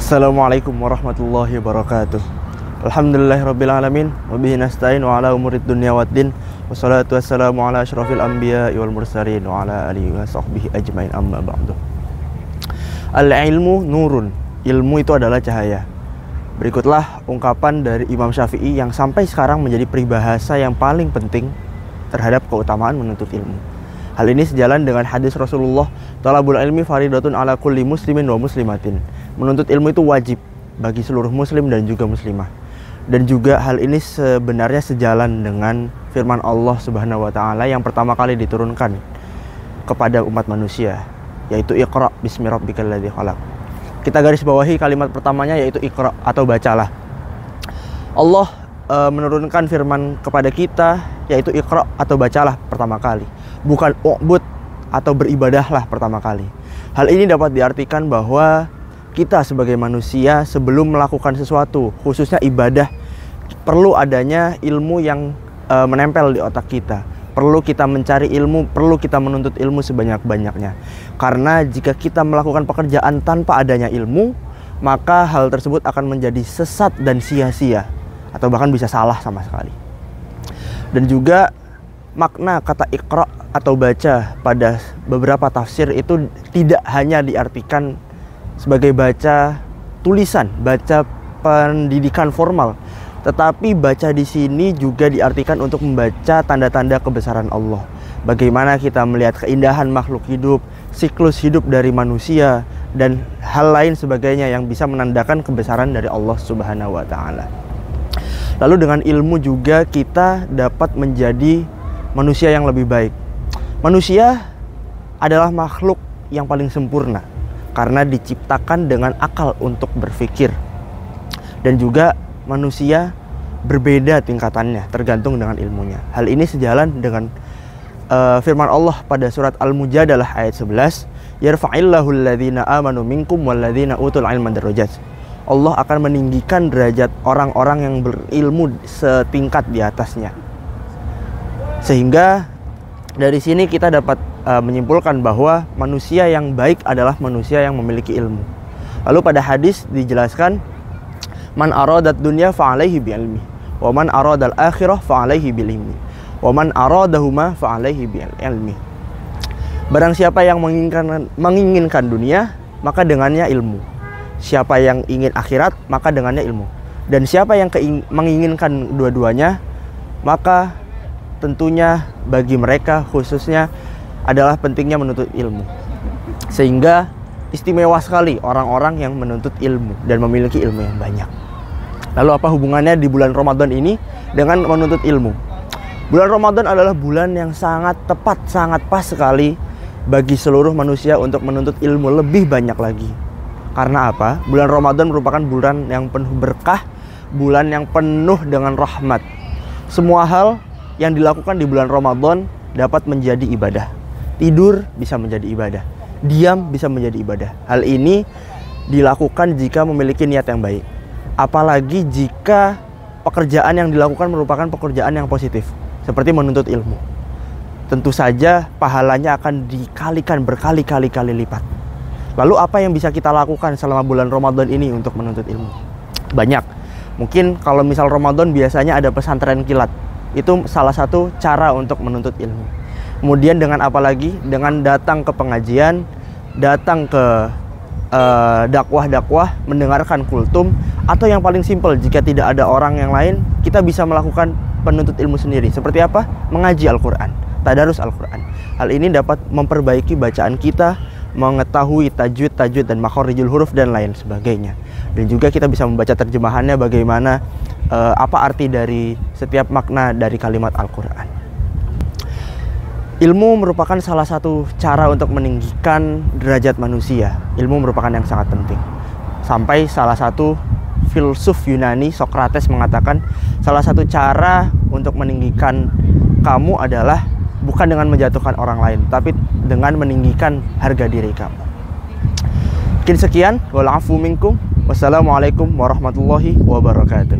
Assalamualaikum warahmatullahi wabarakatuh. Alhamdulillahirabbil alamin wa bihi nasta'in wa ala umurid dunya waddin. Wassalatu wassalamu ala asyrafil anbiya'i wal mursalin wa ala alihi wa sahbihi ajmain, amma ba'du. Al-ilmu nurun. Ilmu itu adalah cahaya. Berikutlah ungkapan dari Imam Syafi'i yang sampai sekarang menjadi peribahasa yang paling penting terhadap keutamaan menuntut ilmu. Hal ini sejalan dengan hadis Rasulullah, "Talabul ilmi faridatun ala kulli muslimin wa muslimatin." Menuntut ilmu itu wajib bagi seluruh muslim dan juga muslimah. Dan juga hal ini sebenarnya sejalan dengan firman Allah Subhanahu wa taala yang pertama kali diturunkan kepada umat manusia, yaitu Iqra bismi rabbikal ladzi khalaq. Kita garis bawahi kalimat pertamanya, yaitu Iqra atau bacalah. Allah menurunkan firman kepada kita, yaitu Iqra atau bacalah pertama kali, bukan u'bud atau beribadahlah pertama kali. Hal ini dapat diartikan bahwa kita sebagai manusia sebelum melakukan sesuatu, khususnya ibadah, perlu adanya ilmu yang menempel di otak kita. Perlu kita mencari ilmu, perlu kita menuntut ilmu sebanyak-banyaknya. Karena jika kita melakukan pekerjaan tanpa adanya ilmu, maka hal tersebut akan menjadi sesat dan sia-sia, atau bahkan bisa salah sama sekali. Dan juga makna kata Iqra atau baca pada beberapa tafsir itu tidak hanya diartikan sebagai baca tulisan, baca pendidikan formal, tetapi baca di sini juga diartikan untuk membaca tanda-tanda kebesaran Allah. Bagaimana kita melihat keindahan makhluk hidup, siklus hidup dari manusia, dan hal lain sebagainya yang bisa menandakan kebesaran dari Allah Subhanahu wa taala. Lalu dengan ilmu juga kita dapat menjadi manusia yang lebih baik. Manusia adalah makhluk yang paling sempurna karena diciptakan dengan akal untuk berpikir. Dan juga manusia berbeda tingkatannya tergantung dengan ilmunya. Hal ini sejalan dengan firman Allah pada surat Al-Mujadalah ayat 11, "Yarfa'illahu alladhina amanu minkum walladhina utul ilma darajat." Allah akan meninggikan derajat orang-orang yang berilmu setingkat di atasnya. Sehingga dari sini kita dapat menyimpulkan bahwa manusia yang baik adalah manusia yang memiliki ilmu. Lalu pada hadis dijelaskan, "Man aradat dunya fa'alaihi bi'ilmi, wa man aradal akhirah fa'alaihi bil'ilmi, wa man aradahuma fa'alaihi bi'ilmi." Barang siapa yang menginginkan dunia, maka dengannya ilmu. Siapa yang ingin akhirat, maka dengannya ilmu. Dan siapa yang menginginkan dua-duanya, maka tentunya bagi mereka khususnya adalah pentingnya menuntut ilmu. Sehingga istimewa sekali orang-orang yang menuntut ilmu dan memiliki ilmu yang banyak. Lalu apa hubungannya di bulan Ramadan ini dengan menuntut ilmu? Bulan Ramadan adalah bulan yang sangat tepat, sangat pas sekali bagi seluruh manusia untuk menuntut ilmu lebih banyak lagi. Karena apa? Bulan Ramadan merupakan bulan yang penuh berkah, bulan yang penuh dengan rahmat. Semua hal yang dilakukan di bulan Ramadan dapat menjadi ibadah. Tidur bisa menjadi ibadah, diam bisa menjadi ibadah. Hal ini dilakukan jika memiliki niat yang baik. Apalagi jika pekerjaan yang dilakukan merupakan pekerjaan yang positif, seperti menuntut ilmu. Tentu saja pahalanya akan dikalikan berkali-kali lipat. Lalu apa yang bisa kita lakukan selama bulan Ramadan ini untuk menuntut ilmu? Banyak. Mungkin kalau misal Ramadan biasanya ada pesantren kilat. Itu salah satu cara untuk menuntut ilmu. Kemudian dengan apa lagi? Dengan datang ke pengajian, datang ke dakwah-dakwah, mendengarkan kultum, atau yang paling simpel jika tidak ada orang yang lain, kita bisa melakukan penuntut ilmu sendiri. Seperti apa? Mengaji Al-Quran, tadarus Al-Quran. Hal ini dapat memperbaiki bacaan kita, mengetahui tajwid dan makhorijul huruf dan lain sebagainya. Dan juga kita bisa membaca terjemahannya, bagaimana apa arti dari setiap makna dari kalimat Al-Quran. Ilmu merupakan salah satu cara untuk meninggikan derajat manusia. Ilmu merupakan yang sangat penting. Sampai salah satu filsuf Yunani, Sokrates, mengatakan salah satu cara untuk meninggikan kamu adalah bukan dengan menjatuhkan orang lain, tapi dengan meninggikan harga diri kamu. Mungkin sekian. Wal afu minkum. Wassalamualaikum warahmatullahi wabarakatuh.